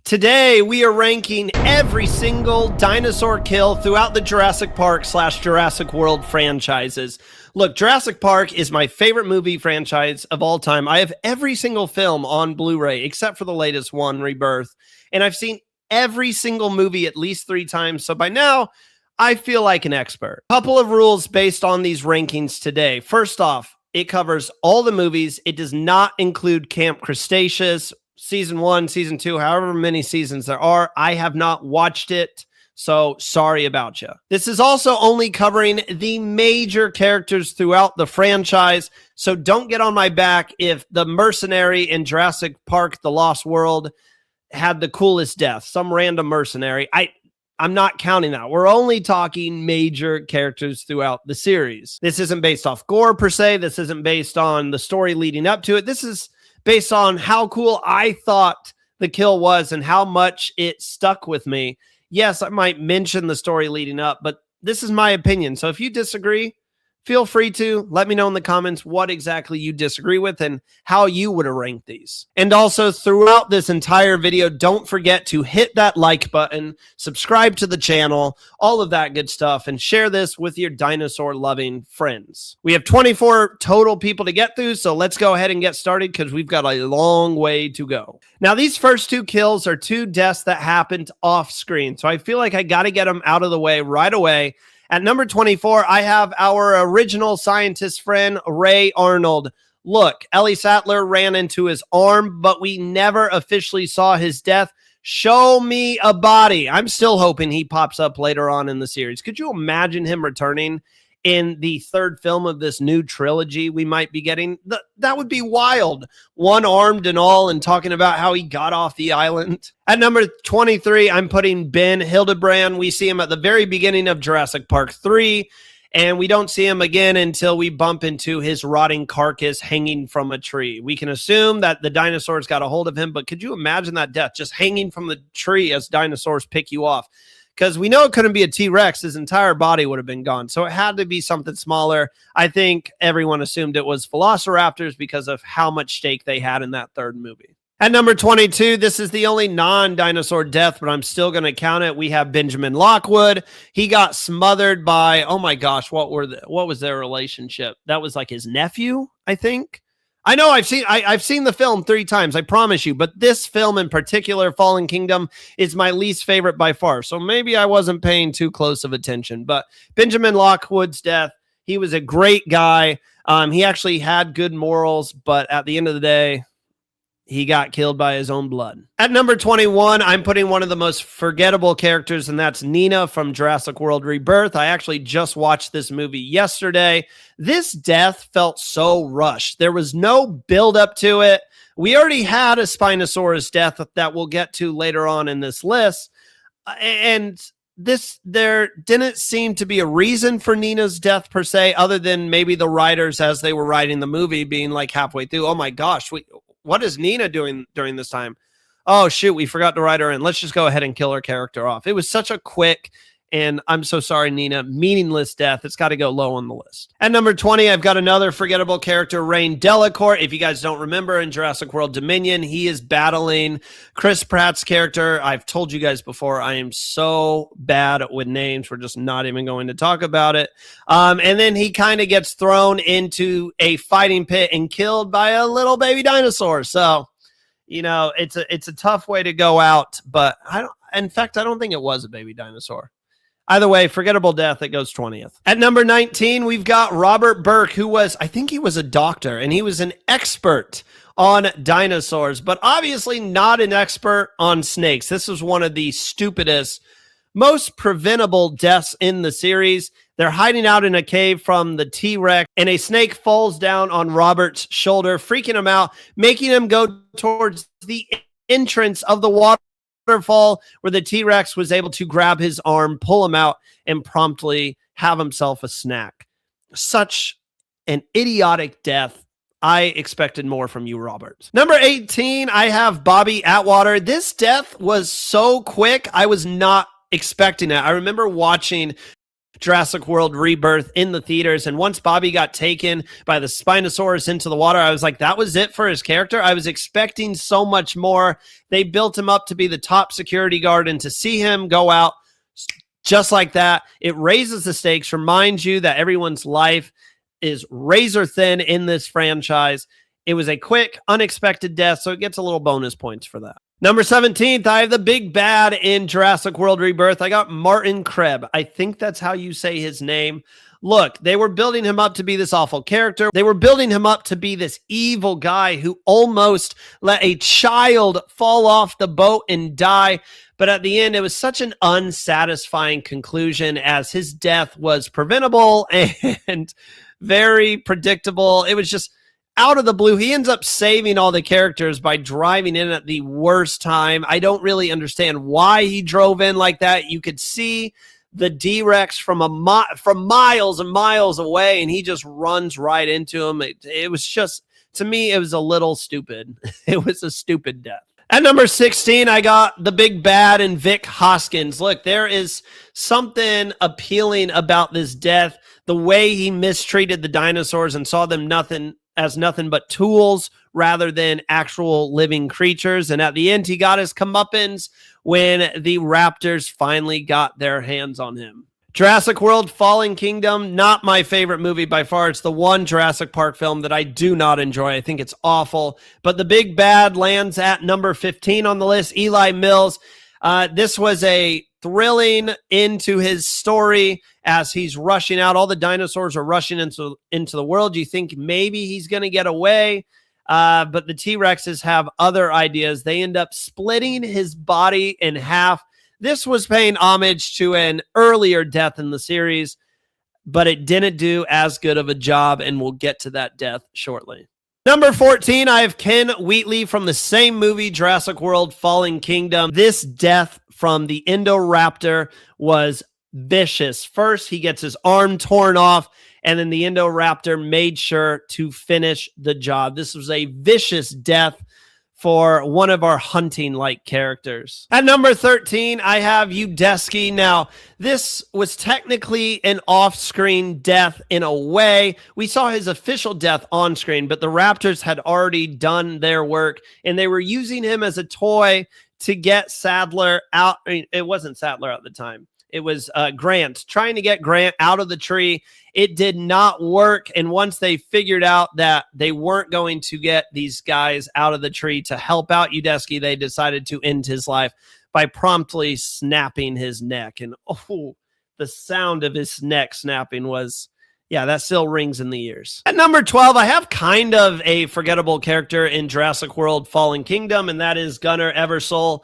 Today, we are ranking every single dinosaur kill throughout the Jurassic Park / Jurassic World franchises. Look, Jurassic Park is my favorite movie franchise of all time. I have every single film on Blu-ray except for the latest one, Rebirth. And I've seen every single movie at least 3 times. So by now, I feel like an expert. Couple of rules based on these rankings today. First off, it covers all the movies. It does not include Camp Cretaceous, Season 1, Season 2, however many seasons there are. I have not watched it, so sorry about you. This is also only covering the major characters throughout the franchise, so don't get on my back if the mercenary in Jurassic Park: The Lost World had the coolest death, some random mercenary. I'm not counting that. We're only talking major characters throughout the series. This isn't based off gore per se. This isn't based on the story leading up to it. This is based on how cool I thought the kill was and how much it stuck with me. Yes, I might mention the story leading up, but this is my opinion. So if you disagree, feel free to let me know in the comments what exactly you disagree with and how you would have ranked these. And also throughout this entire video, don't forget to hit that like button, subscribe to the channel, all of that good stuff, and share this with your dinosaur loving friends. We have 24 total people to get through, so let's go ahead and get started because we've got a long way to go. Now, these first 2 kills are 2 deaths that happened off screen, so I feel like I got to get them out of the way right away. At number 24, I have our original scientist friend, Ray Arnold. Look, Ellie Sattler ran into his arm, but we never officially saw his death. Show me a body. I'm still hoping he pops up later on in the series. Could you imagine him returning in the 3rd film of this new trilogy we might be getting? That would be wild. One-armed and all, and talking about how he got off the island. At number 23, I'm putting Ben Hildebrand. We see him at the very beginning of Jurassic Park 3, and we don't see him again until we bump into his rotting carcass hanging from a tree. We can assume that the dinosaurs got a hold of him, but could you imagine that death, just hanging from the tree as dinosaurs pick you off? Because we know it couldn't be a T-Rex. His entire body would have been gone. So it had to be something smaller. I think everyone assumed it was velociraptors because of how much stake they had in that 3rd movie. At number 22, this is the only non-dinosaur death, but I'm still going to count it. We have Benjamin Lockwood. He got smothered by, oh my gosh, what was their relationship? That was like his nephew, I think. I know I've seen the film 3 times, I promise you, but this film in particular, Fallen Kingdom, is my least favorite by far. So maybe I wasn't paying too close of attention, but Benjamin Lockwood's death, he was a great guy. He actually had good morals, but at the end of the day, he got killed by his own blood. At number 21, I'm putting one of the most forgettable characters, and that's Nina from Jurassic World Rebirth. I actually just watched this movie yesterday. This death felt so rushed. There was no build up to it. We already had a Spinosaurus death that we'll get to later on in this list. And there didn't seem to be a reason for Nina's death per se, other than maybe the writers, as they were writing the movie, being like halfway through, oh my gosh, what is Nina doing during this time? Oh, shoot, we forgot to write her in. Let's just go ahead and kill her character off. It was such a quick, and I'm so sorry, Nina, meaningless death. It's got to go low on the list. At number 20, I've got another forgettable character, Rain Delacourt. If you guys don't remember, in Jurassic World Dominion, he is battling Chris Pratt's character. I've told you guys before, I am so bad with names. We're just not even going to talk about it. And then he kind of gets thrown into a fighting pit and killed by a little baby dinosaur. So, you know, it's a tough way to go out, but in fact, I don't think it was a baby dinosaur. Either way, forgettable death, it goes 20th. At number 19, we've got Robert Burke, who I think he was a doctor, and he was an expert on dinosaurs, but obviously not an expert on snakes. This was one of the stupidest, most preventable deaths in the series. They're hiding out in a cave from the T-Rex, and a snake falls down on Robert's shoulder, freaking him out, making him go towards the entrance of the waterfall, where the T-Rex was able to grab his arm, pull him out, and promptly have himself a snack. Such an idiotic death. I expected more from you, Robert. Number 18, I have Bobby Atwater. This death was so quick, I was not expecting it. I remember watching Jurassic World Rebirth in the theaters. And once Bobby got taken by the Spinosaurus into the water, I was like, that was it for his character. I was expecting so much more. They built him up to be the top security guard, and to see him go out just like that, it raises the stakes, reminds you that everyone's life is razor thin in this franchise. It was a quick, unexpected death, so it gets a little bonus points for that. Number 17th, I have the big bad in Jurassic World Rebirth. I got Martin Krebs. I think that's how you say his name. Look, they were building him up to be this awful character. They were building him up to be this evil guy who almost let a child fall off the boat and die. But at the end, it was such an unsatisfying conclusion, as his death was preventable and very predictable. It was just out of the blue. He ends up saving all the characters by driving in at the worst time. I don't really understand why he drove in like that. You could see the D-Rex from miles and miles away, and he just runs right into him. It was just, to me, it was a little stupid. It was a stupid death. At number 16, I got the big bad and Vic Hoskins. Look, there is something appealing about this death. The way he mistreated the dinosaurs and saw them as nothing but tools rather than actual living creatures. And at the end, he got his comeuppance when the raptors finally got their hands on him. Jurassic World Fallen Kingdom, not my favorite movie by far. It's the one Jurassic Park film that I do not enjoy. I think it's awful. But the big bad lands at number 15 on the list, Eli Mills. This was a thrilling into his story as he's rushing out. All the dinosaurs are rushing into the world. You think maybe he's going to get away, but the T-Rexes have other ideas. They end up splitting his body in half. This was paying homage to an earlier death in the series, but it didn't do as good of a job, and we'll get to that death shortly. Number 14, I have Ken Wheatley from the same movie, Jurassic World Fallen Kingdom. This death from the Indoraptor was vicious. First, he gets his arm torn off, and then the Indoraptor made sure to finish the job. This was a vicious death for one of our hunting-like characters. At number 13, I have Udesky. Now, this was technically an off-screen death in a way. We saw his official death on screen, but the Raptors had already done their work, and they were using him as a toy to get Sadler out. I mean, it wasn't Sadler at the time. It was Grant, trying to get Grant out of the tree. It did not work. And once they figured out that they weren't going to get these guys out of the tree to help out Udesky, they decided to end his life by promptly snapping his neck. And the sound of his neck snapping was, yeah, that still rings in the ears. At number 12, I have kind of a forgettable character in Jurassic World Fallen Kingdom, and that is Gunnar Eversole.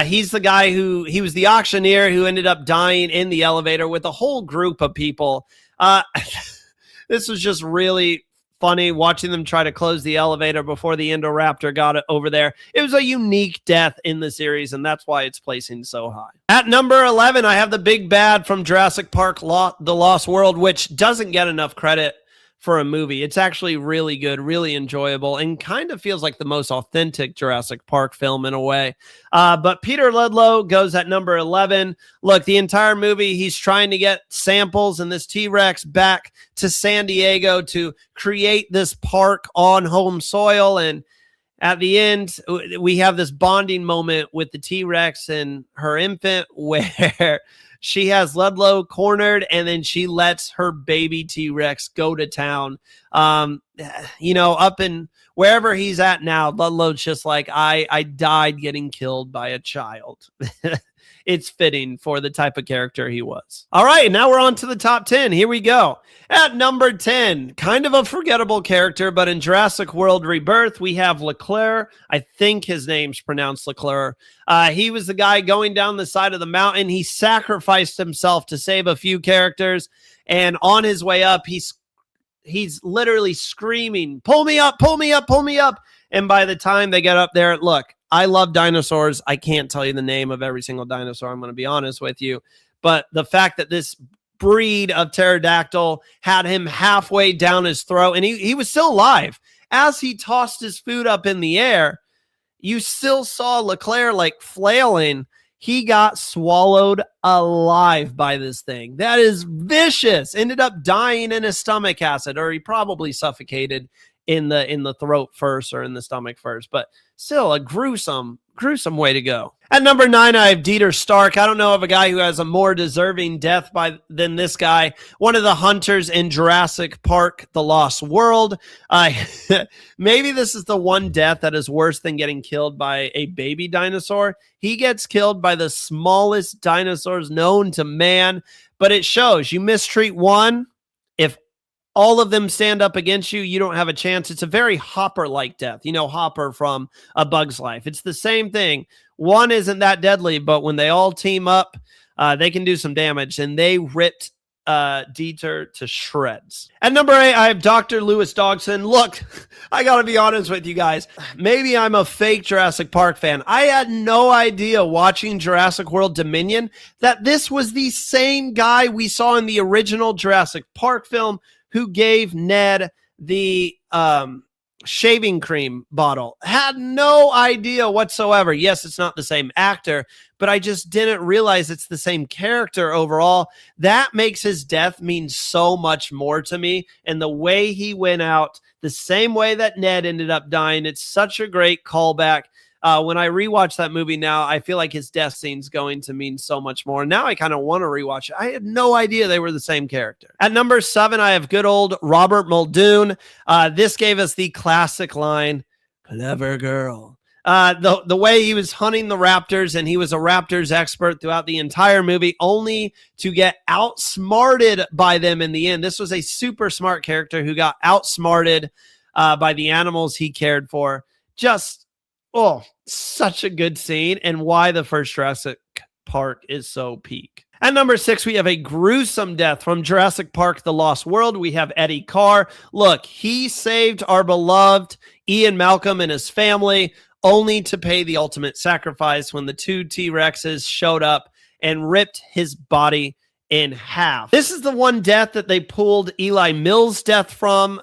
He's the guy he was the auctioneer who ended up dying in the elevator with a whole group of people. This was just really funny watching them try to close the elevator before the Indoraptor got it over there. It was a unique death in the series, and that's why it's placing so high. At number 11, I have the big bad from Jurassic Park, The Lost World, which doesn't get enough credit for a movie. It's actually really good, really enjoyable, and kind of feels like the most authentic Jurassic Park film in a way. But Peter Ludlow goes at number 11. Look, the entire movie, he's trying to get samples and this T-Rex back to San Diego to create this park on home soil. And at the end, we have this bonding moment with the T-Rex and her infant where she has Ludlow cornered, and then she lets her baby T-Rex go to town. Up in wherever he's at now, Ludlow's just like, I died getting killed by a child. It's fitting for the type of character he was. All right, now we're on to the top 10. Here we go. At number 10, kind of a forgettable character, but in Jurassic World Rebirth, we have Leclerc. I think his name's pronounced Leclerc. He was the guy going down the side of the mountain. He sacrificed himself to save a few characters, and on his way up, he's literally screaming, "Pull me up, pull me up, pull me up." And by the time they get up there, look, I love dinosaurs. I can't tell you the name of every single dinosaur. I'm going to be honest with you. But the fact that this breed of pterodactyl had him halfway down his throat, and he was still alive. As he tossed his food up in the air, you still saw Leclerc like flailing. He got swallowed alive by this thing. That is vicious. Ended up dying in his stomach acid, or he probably suffocated in the throat first or in the stomach first. But still a gruesome way to go. At number 9, I have Dieter Stark. I don't know of a guy who has a more deserving death than this guy. One of the hunters in Jurassic Park, The Lost World. Maybe this is the one death that is worse than getting killed by a baby dinosaur. He gets killed by the smallest dinosaurs known to man, but it shows you mistreat one. If all of them stand up against you, you don't have a chance. It's a very Hopper-like death. You know, Hopper from A Bug's Life. It's the same thing. One isn't that deadly, but when they all team up, they can do some damage, and they ripped Dieter to shreds. At number 8, I have Dr. Lewis Dodgson. Look, I got to be honest with you guys. Maybe I'm a fake Jurassic Park fan. I had no idea watching Jurassic World Dominion that this was the same guy we saw in the original Jurassic Park film who gave Ned the shaving cream bottle. Had no idea whatsoever. Yes, it's not the same actor, but I just didn't realize it's the same character overall. That makes his death mean so much more to me. And the way he went out, the same way that Ned ended up dying, it's such a great callback. When I rewatch that movie now, I feel like his death scene's going to mean so much more. Now I kind of want to rewatch it. I had no idea they were the same character. At number 7, I have good old Robert Muldoon. This gave us the classic line, "Clever girl." The way he was hunting the raptors, and he was a raptors expert throughout the entire movie, only to get outsmarted by them in the end. This was a super smart character who got outsmarted by the animals he cared for. Oh, such a good scene, and why the first Jurassic Park is so peak. At number 6, we have a gruesome death from Jurassic Park, The Lost World. We have Eddie Carr. Look, he saved our beloved Ian Malcolm and his family, only to pay the ultimate sacrifice when the 2 T-Rexes showed up and ripped his body in half. This is the one death that they pulled Eli Mills' death from.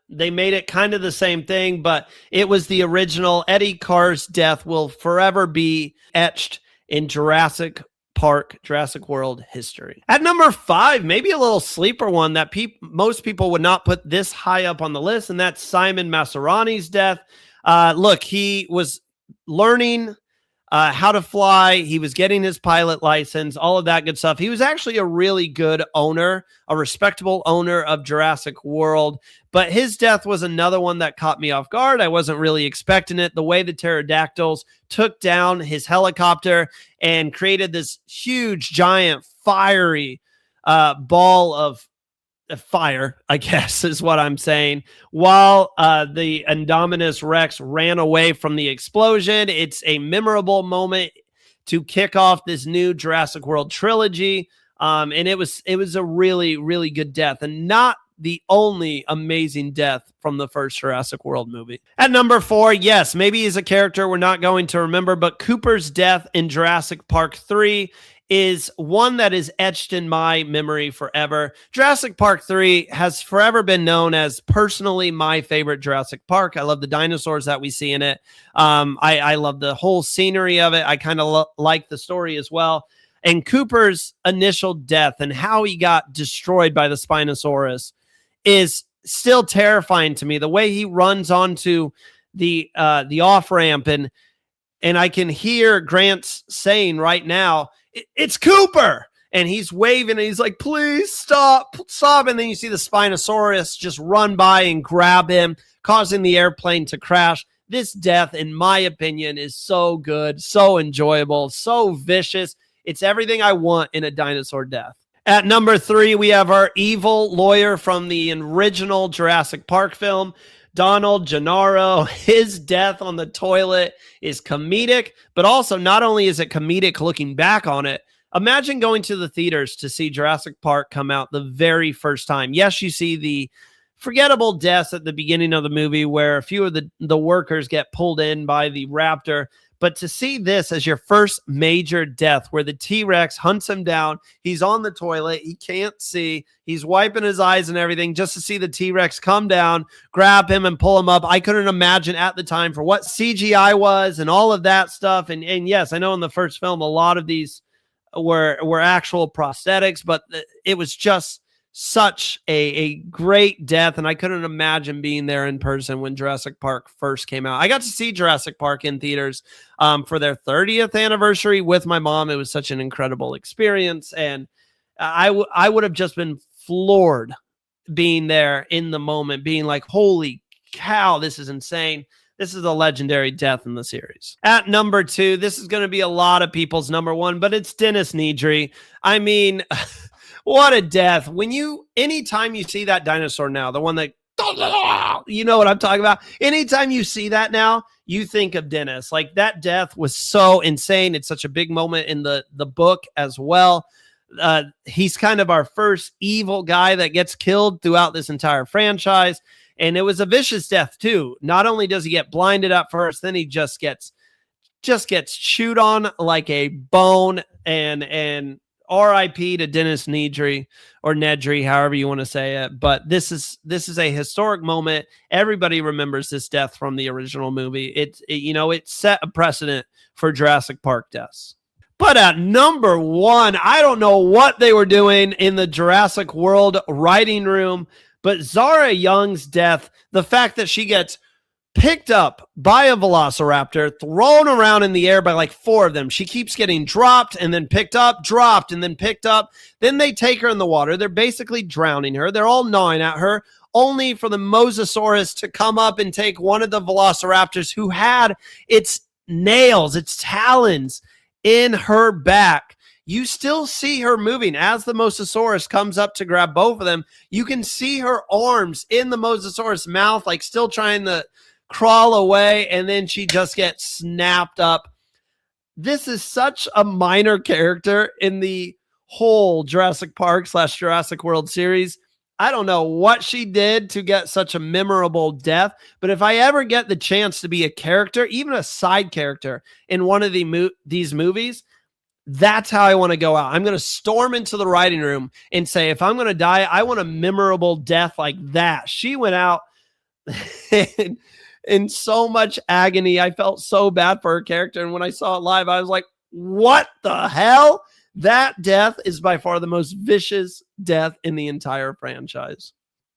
They made it kind of the same thing, but it was the original. Eddie Carr's death will forever be etched in Jurassic Park, Jurassic World history. At number 5, maybe a little sleeper one that most people would not put this high up on the list, and that's Simon Masserani's death. Look, he was learning how to fly. He was getting his pilot license, all of that good stuff. He was actually a really good owner, a respectable owner of Jurassic World, but his death was another one that caught me off guard. I wasn't really expecting it. The way the pterodactyls took down his helicopter and created this huge, giant, fiery ball of fire, I guess is what I'm saying, while the Indominus Rex ran away from the explosion. It's a memorable moment to kick off this new Jurassic World trilogy, and it was a really, really good death, and not the only amazing death from the first Jurassic World movie. At number 4, yes, maybe he's a character we're not going to remember, but Cooper's death in Jurassic Park 3 is one that is etched in my memory forever. Jurassic Park 3 has forever been known as personally my favorite Jurassic Park. I love the dinosaurs that we see in it. I love the whole scenery of it. I kind of like the story as well. And Cooper's initial death and how he got destroyed by the Spinosaurus is still terrifying to me. The way he runs onto the off-ramp, and I can hear Grant saying right now, "It's Cooper," and he's waving and he's like, "Please stop." And then you see the Spinosaurus just run by and grab him, causing the airplane to crash. This death, in my opinion, is so good, so enjoyable, so vicious. It's everything I want in a dinosaur death. At number 3, we have our evil lawyer from the original Jurassic Park film, Donald Gennaro. His death on the toilet is comedic, but also not only is it comedic looking back on it, imagine going to the theaters to see Jurassic Park come out the very first time. Yes, you see the forgettable deaths at the beginning of the movie where a few of the workers get pulled in by the raptor, But to see this as your first major death where the T-Rex hunts him down, he's on the toilet, he can't see, he's wiping his eyes and everything, just to see the T-Rex come down, grab him and pull him up. I couldn't imagine at the time for what CGI was and all of that stuff. And yes, I know in the first film, a lot of these were actual prosthetics, but it was just such a great death, and I couldn't imagine being there in person when Jurassic Park first came out. I got to see Jurassic Park in theaters for their 30th anniversary with my mom. It was such an incredible experience, and I would have just been floored being there in the moment, being like, holy cow, this is insane. This is a legendary death in the series. At number 2, this is going to be a lot of people's number 1, but it's Dennis Nedry. I mean, what a death. Anytime you see that dinosaur now, the one that, you know what I'm talking about? Anytime you see that now, you think of Dennis. Like, that death was so insane. It's such a big moment in the book as well. He's kind of our first evil guy that gets killed throughout this entire franchise. And it was a vicious death too. Not only does he get blinded at first, then he just gets chewed on like a bone. And R.I.P. to Dennis Nedry, or Nedry, however you want to say it. But this is a historic moment. Everybody remembers this death from the original movie. It set a precedent for Jurassic Park deaths. But at number 1, I don't know what they were doing in the Jurassic World writing room, but Zara Young's death, the fact that she gets picked up by a velociraptor, thrown around in the air by like 4 of them. She keeps getting dropped and then picked up, dropped and then picked up. Then they take her in the water. They're basically drowning her. They're all gnawing at her, only for the Mosasaurus to come up and take one of the velociraptors who had its nails, its talons in her back. You still see her moving as the Mosasaurus comes up to grab both of them. You can see her arms in the Mosasaurus mouth, like still trying to crawl away, and then she just gets snapped up. This is such a minor character in the whole Jurassic Park / Jurassic World series. I don't know what she did to get such a memorable death, but if I ever get the chance to be a character, even a side character in one of these movies, that's how I want to go out. I'm going to storm into the writing room and say, if I'm going to die, I want a memorable death like that. She went out in so much agony. I felt so bad for her character. And when I saw it live, I was like, what the hell? That death is by far the most vicious death in the entire franchise.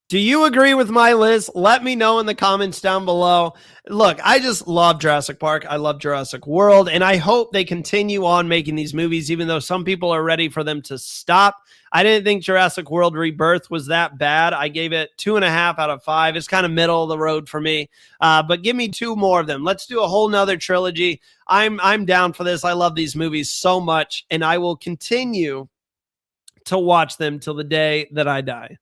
Do you agree with my list? Let me know in the comments down below. Look, I just love Jurassic Park. I love Jurassic World, and I hope they continue on making these movies, even though some people are ready for them to stop. I didn't think Jurassic World Rebirth was that bad. I gave it 2.5 out of 5. It's kind of middle of the road for me, but give me 2 more of them. Let's do a whole nother trilogy. I'm down for this. I love these movies so much, and I will continue to watch them till the day that I die.